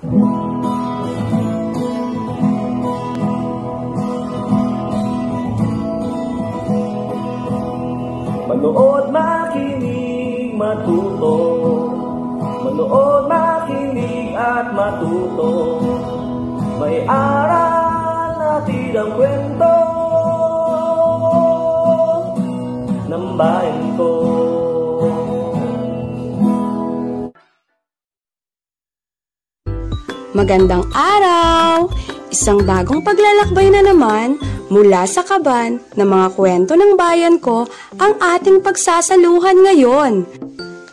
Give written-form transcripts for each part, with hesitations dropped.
Manood, makinig, matuto. Manood, makinig at matuto. May aral natin ang kwento ng bayan ko. Magandang araw! Isang bagong paglalakbay na naman mula sa kaban ng mga kwento ng bayan ko ang ating pagsasaluhan ngayon.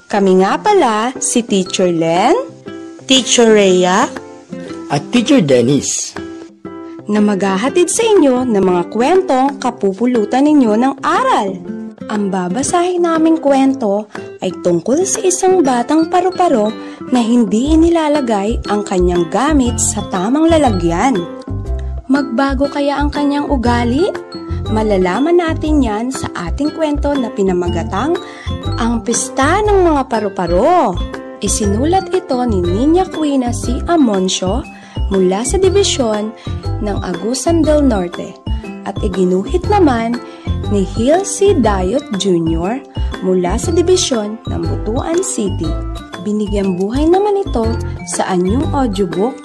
Kami nga pala si Teacher Len, Teacher Rhea, at Teacher Dennis, na maghahatid sa inyo ng mga kwentong kapupulutan ninyo ng aral. Ang babasahin naming kwento ay tungkol sa isang batang paru-paro na hindi inilalagay ang kanyang gamit sa tamang lalagyan. Magbago kaya ang kanyang ugali? Malalaman natin yan sa ating kwento na pinamagatang Ang Pista ng Mga Paru-Paro. Isinulat ito ni Niña Quina C. Amoncio mula sa dibisyon ng Agusan del Norte at iginuhit naman ni Hill C. Dayot Jr. mula sa dibisyon ng Butuan City. Binigyang buhay naman ito sa anyong audiobook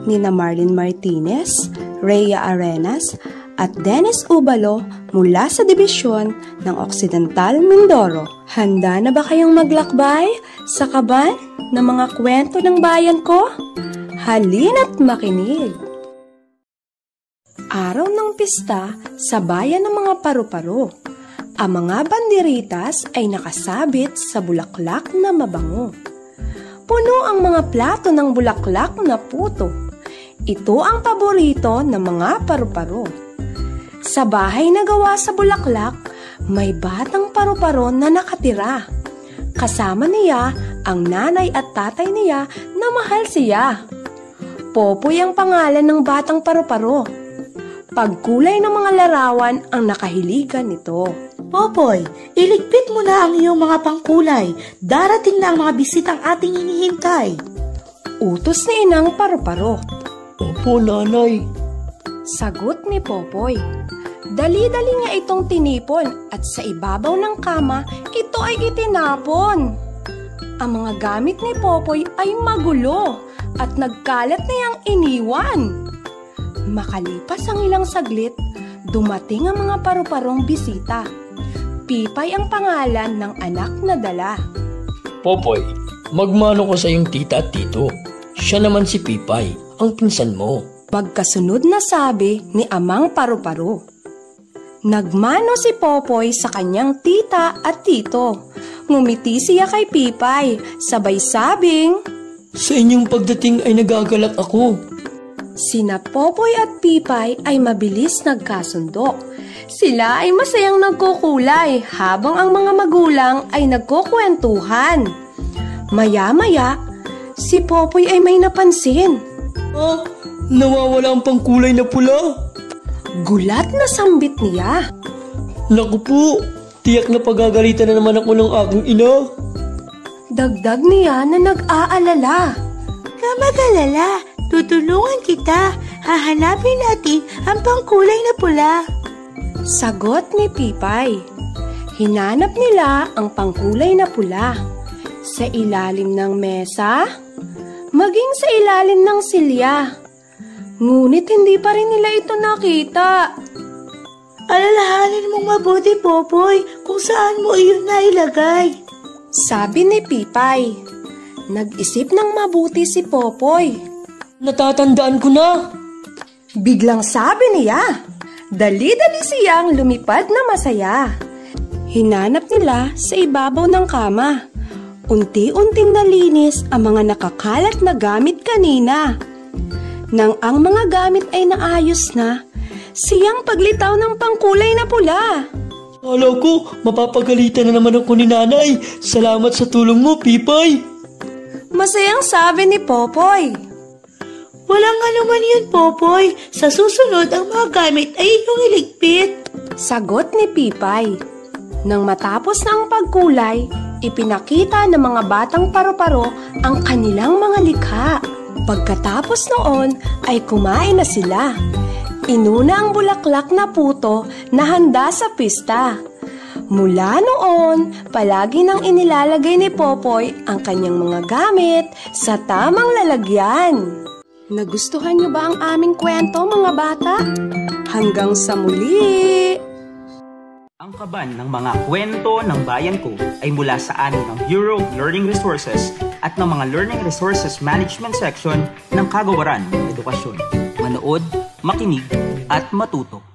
ni Marlene Martinez, Rhea Arenas at Dennis Ubalo mula sa dibisyon ng Occidental Mindoro. Handa na ba kayong maglakbay sa kaban ng mga kwento ng bayan ko? Halina't makinig! Araw ng pista sa bayan ng mga paru-paro. Ang mga banderitas ay nakasabit sa bulaklak na mabango. Puno ang mga plato ng bulaklak na puto. Ito ang paborito ng mga paru-paro. Sa bahay na gawa sa bulaklak, may batang paru-paro na nakatira. Kasama niya ang nanay at tatay niya na mahal siya. Popoy ang pangalan ng batang paru-paro. Pagkulay ng mga larawan ang nakahiligan nito. Popoy, iligpit mo na ang iyong mga pangkulay. Darating na ang mga bisitang ating hinihintay. Utos ni Inang Paru-Paro. Opo, nanay. Sagot ni Popoy. Dali-dali niya itong tinipon at sa ibabaw ng kama, ito ay itinapon. Ang mga gamit ni Popoy ay magulo at nagkalat niyang iniwan. Makalipas ang ilang saglit, dumating ang mga paru-parong bisita. Pipay ang pangalan ng anak na dala. Popoy, magmano ko sa iyong tita at tito. Siya naman si Pipay, ang pinsan mo. Magkasunod na sabi ni Amang Paru-Paro. Nagmano si Popoy sa kanyang tita at tito. Ngumiti siya kay Pipay, sabay sabing, Sa inyong pagdating ay nagagalak ako. Sina Popoy at Pipay ay mabilis nagkasundo. Sila ay masayang nagkukulay habang ang mga magulang ay nagkukwentuhan. Maya-maya, si Popoy ay may napansin. Nawawala ang pangkulay na pula. Gulat na sambit niya. Naku po, tiyak na pagagalitan na naman ako ng aking ina. Dagdag niya na nag-aalala. Mag-alala, tutulungan kita. Hahanapin natin ang pangkulay na pula. Sagot ni Pipay. Hinanap nila ang pangkulay na pula sa ilalim ng mesa, maging sa ilalim ng silya. Ngunit hindi pa rin nila ito nakita. Alalahanin mong mabuti, Popoy, kung saan mo iyon nailagay. Sabi ni Pipay. Nag-isip ng mabuti si Popoy. Natatandaan ko na. Biglang sabi niya. Dali-dali siyang lumipad na masaya. Hinanap nila sa ibabaw ng kama. Unti-unting nalinis ang mga nakakalat na gamit kanina. Nang ang mga gamit ay naayos na, siyang paglitaw ng pangkulay na pula. Akala ko, mapapagalitan na naman ako ni nanay. Salamat sa tulong mo, Pipay. Masayang sabi ni Popoy. Walang anuman yun, Popoy. Sa susunod, ang mga gamit ay iyong iligpit. Sagot ni Pipay. Nang matapos na ang pagkulay, ipinakita ng mga batang paru-paro ang kanilang mga likha. Pagkatapos noon ay kumain na sila. Inuna ang bulaklak na puto na handa sa pista. Mula noon, palagi nang inilalagay ni Popoy ang kanyang mga gamit sa tamang lalagyan. Nagustuhan niyo ba ang aming kwento, mga bata? Hanggang sa muli! Ang kaban ng mga kwento ng bayan ko ay mula sa amin ng Bureau of Learning Resources at ng mga Learning Resources Management Section ng Kagawaran ng Edukasyon. Manood, makinig, at matuto.